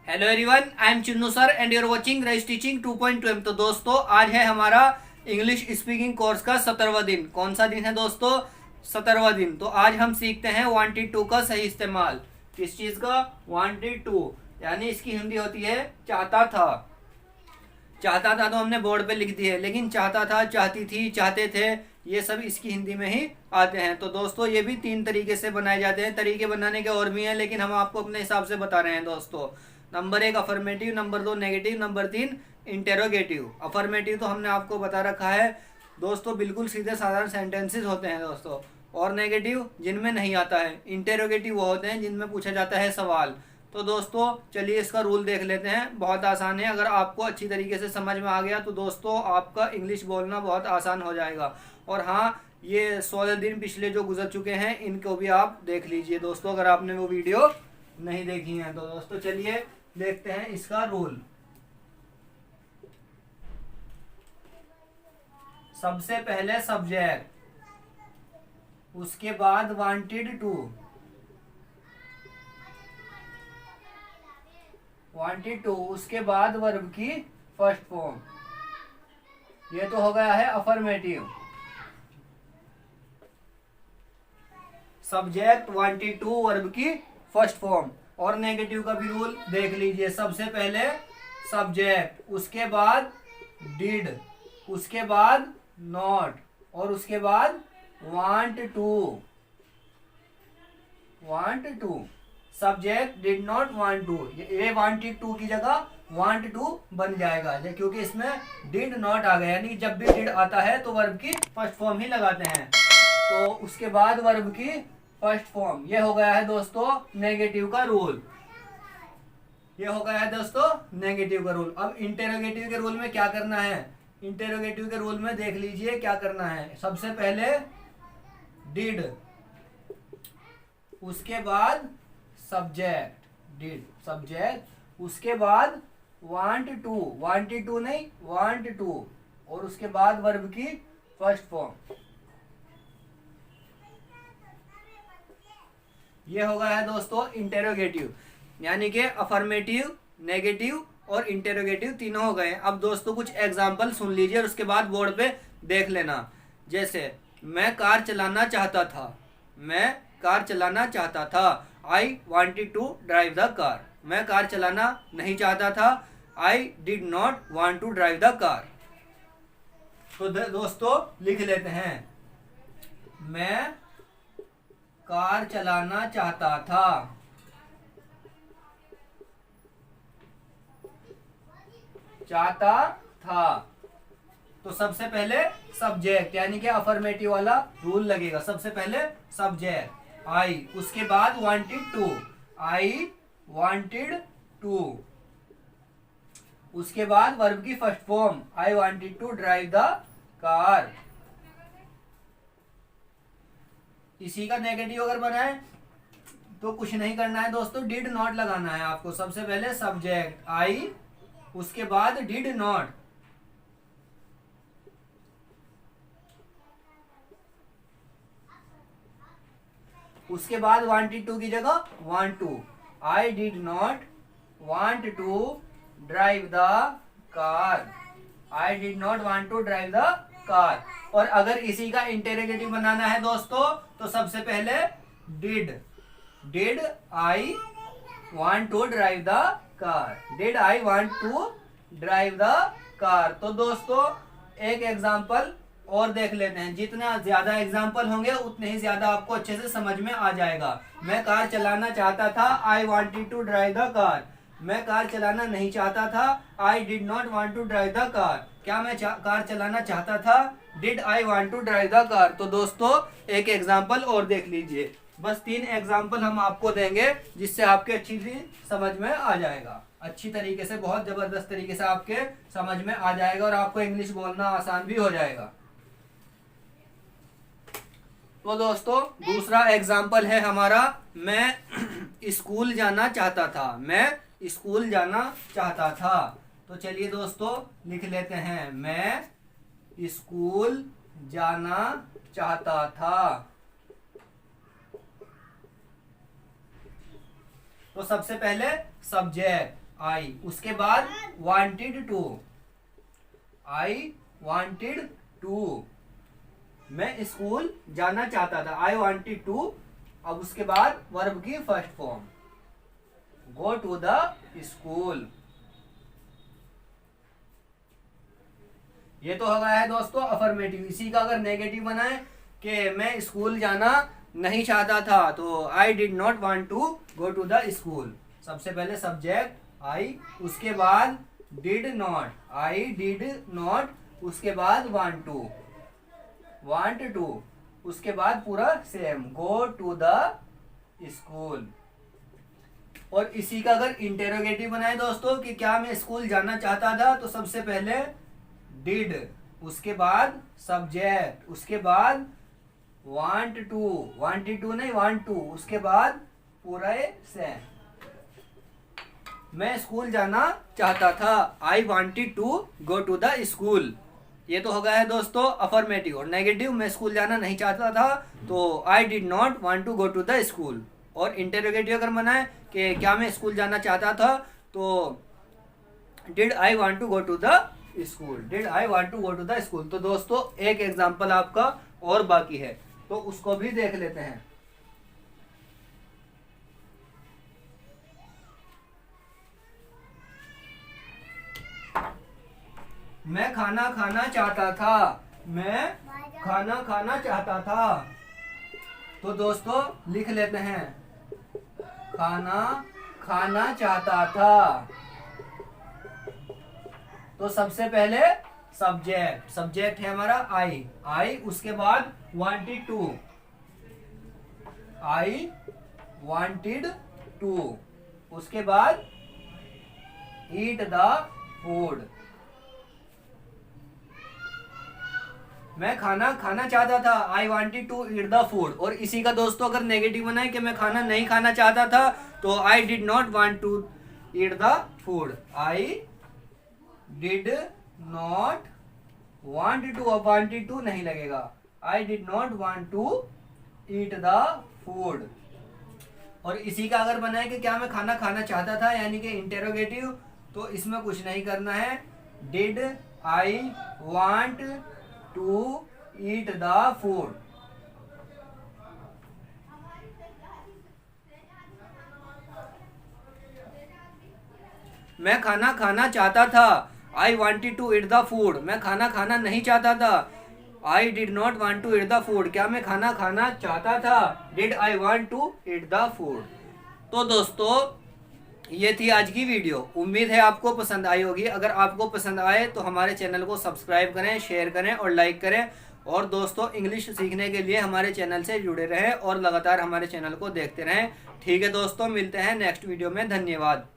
Hello everyone, I am Chinnu sir and you are watching rice teaching 2.2 तो दोस्तों आज है हमारा इंग्लिश स्पीकिंग कोर्स का 17वां दिन। कौन सा दिन है दोस्तों? 17वां दिन। तो आज हम सीखते हैं वांटेड टू का सही इस्तेमाल। किस चीज का? वांटेड टू, यानी इसकी हिंदी होती है चाहता था। चाहता था तो हमने बोर्ड पे लिख दी है, लेकिन चाहता था, चाहती थी, चाहते थे, ये सब इसकी हिंदी में ही आते हैं। तो दोस्तों ये भी 3 तरीके से बनाए जाते हैं। तरीके बनाने के और भी हैं, लेकिन हम आपको अपने हिसाब से बता रहे हैं दोस्तों। Number 1 affirmative, number 2 negative, number 3 interrogative. Affirmative तो हमने आपको बता रखा है दोस्तों, बिल्कुल सीधे साधारण सेंटेंसेस होते हैं दोस्तों। और नेगेटिव जिनमें नहीं आता है। इंटेरोगेटिव वो होते हैं जिनमें पूछा जाता है सवाल। तो दोस्तों चलिए इसका रूल देख लेते हैं। बहुत आसान है, अगर आपको अच्छी तरीके से समझ में आ गया तो दोस्तों आपका इंग्लिश बोलना बहुत आसान हो जाएगा। और हाँ, ये 16 दिन पिछले जो गुजर चुके हैं इनको भी आप देख लीजिए दोस्तों, अगर आपने वो वीडियो नहीं देखी है तो। दोस्तों चलिए देखते हैं इसका रूल। सबसे पहले सब्जेक्ट, उसके बाद वांटेड टू, वांटेड टू, उसके बाद वर्ब की फर्स्ट फॉर्म। ये तो हो गया है affirmative. Subject, wanted to, verb की फर्स्ट फॉर्म। और नेगेटिव का भी रूल देख लीजिए। सबसे पहले सब्जेक्ट, उसके बाद डिड, उसके बाद नॉट, और उसके बाद want to. Want to, subject did not want to, ये वांटेड टू की जगह वांट टू बन जाएगा, क्योंकि इसमें डिड नॉट आ गया। यानी जब भी डिड आता है तो वर्ब की फर्स्ट फॉर्म ही लगाते हैं। तो उसके बाद वर्ब की फर्स्ट फॉर्म। ये हो गया है दोस्तों नेगेटिव का रूल। ये हो गया है दोस्तों नेगेटिव का रूल। अब इंटेरोगेटिव के रूल में क्या करना है? इंटेरोगेटिव के रूल में देख लीजिए क्या करना है। सबसे पहले डिड, उसके बाद सब्जेक्ट, डिड सब्जेक्ट, उसके बाद वांट टू, वांटेड टू नहीं वांट टू, और उसके बाद वर्ब की फर्स्ट फॉर्म। ये हो गया है दोस्तों इंटेरोगेटिव, यानी कि अफर्मेटिव, नेगेटिव और इंटेरोगेटिव तीनों हो गए। अब दोस्तों कुछ एग्जाम्पल सुन लीजिए और उसके बाद बोर्ड पे देख लेना। जैसे मैं कार चलाना चाहता था, मैं कार चलाना चाहता था। I wanted to drive the car. मैं कार चलाना नहीं चाहता था। I did not want to drive the car. तो दोस्तों लिख लेते हैं, मैं कार चलाना चाहता था। चाहता था। तो सबसे पहले सब्जेक्ट, यानी कि अफर्मेटिव वाला रूल लगेगा। सबसे पहले सब्जेक्ट आई, उसके बाद wanted to, I wanted to, उसके बाद वर्ब की first form, I wanted to drive the car. इसी का नेगेटिव अगर बनाए तो कुछ नहीं करना है दोस्तों, डिड नॉट लगाना है आपको। सबसे पहले सब्जेक्ट आई, उसके बाद डिड नॉट, उसके बाद वांटेड टू की जगह want to. I did not want to drive the car. I did not want to drive the car. और अगर इसी का इंटेरोगेटिव बनाना है दोस्तों तो सबसे पहले did, did I want to drive the car, did I want to drive the car. तो दोस्तों एक एग्जांपल और देख लेते हैं। जितना ज्यादा एग्जांपल होंगे उतने ही ज्यादा आपको अच्छे से समझ में आ जाएगा। मैं कार चलाना चाहता था, I wanted to drive the car. मैं कार चलाना नहीं चाहता था, I did not want to drive the car. क्या मैं कार चलाना चाहता था? Did I want to drive the car. तो दोस्तों एक एग्जांपल और देख लीजिए। बस 3 एग्जांपल हम आपको देंगे जिससे आपके अच्छी सी समझ में आ जाएगा। अच्छी तरीके से, बहुत जबरदस्त तरीके से आपके समझ में आ जाएगा और आपको इंग्लिश बोलना आसान भी हो जाएगा। तो दोस्तों दूसरा एग्जाम्पल है हमारा, मैं स्कूल जाना चाहता था। मैं स्कूल जाना चाहता था। तो चलिए दोस्तों लिख लेते हैं, मैं स्कूल जाना चाहता था। तो सबसे पहले सब्जेक्ट, आई, उसके बाद wanted to, I wanted to, मैं स्कूल जाना चाहता था, आई वांटेड टू। अब उसके बाद वर्ब की first form, go to the school. ये तो हो गया है दोस्तों अफर्मेटिव। इसी का अगर नेगेटिव बनाए कि मैं स्कूल जाना नहीं चाहता था, तो I did not want to go to the school. सबसे पहले सब्जेक्ट आई, उसके बाद did not, I did not, उसके बाद वांट टू, उसके बाद पूरा same, go to the school. और इसी का अगर इंटेरोगेटिव बनाए दोस्तों कि क्या मैं स्कूल जाना चाहता था, तो सबसे पहले डिड, उसके बाद सब्जेक्ट, उसके बाद वांटेड टू नहीं वांट टू, उसके बाद पूरा सेम, मैं स्कूल जाना चाहता था, I wanted to go to the school. ये तो हो गया है दोस्तों अफर्मेटिव। और नेगेटिव, मैं स्कूल जाना नहीं चाहता था, तो I did not want to go to the school. और इंटेरोगेटिव अगर बनाए कि क्या मैं स्कूल जाना चाहता था, तो did I want to go to the school, did I want to go to the school. तो दोस्तों एक एग्जांपल आपका और बाकी है, तो उसको भी देख लेते हैं। मैं खाना खाना चाहता था, मैं खाना खाना चाहता था। तो दोस्तों लिख लेते हैं, खाना खाना चाहता था। तो सबसे पहले सब्जेक्ट है हमारा आई, उसके बाद wanted to, I wanted to, उसके बाद ईट द फूड, मैं खाना खाना चाहता था, I wanted to eat the food. और इसी का दोस्तों अगर नेगेटिव बनाए कि मैं खाना नहीं खाना चाहता था, तो I did not want to eat the food, I did not want to, अब वांटेड टू नहीं लगेगा, I did not want to eat the food. और इसी का अगर बनाए कि क्या मैं खाना खाना चाहता था, यानी कि इंटेरोगेटिव, तो इसमें कुछ नहीं करना है, did I want to eat the food. मैं खाना खाना चाहता था, I wanted to eat the food, मैं खाना खाना नहीं चाहता था, I did not want to eat the food. क्या मैं खाना खाना चाहता था, did I want to eat the food. तो दोस्तों ये थी आज की वीडियो, उम्मीद है आपको पसंद आई होगी। अगर आपको पसंद आए तो हमारे चैनल को सब्सक्राइब करें, शेयर करें और लाइक करें। और दोस्तों इंग्लिश सीखने के लिए हमारे चैनल से जुड़े रहें और लगातार हमारे चैनल को देखते रहें। ठीक है दोस्तों, मिलते हैं नेक्स्ट वीडियो में। धन्यवाद।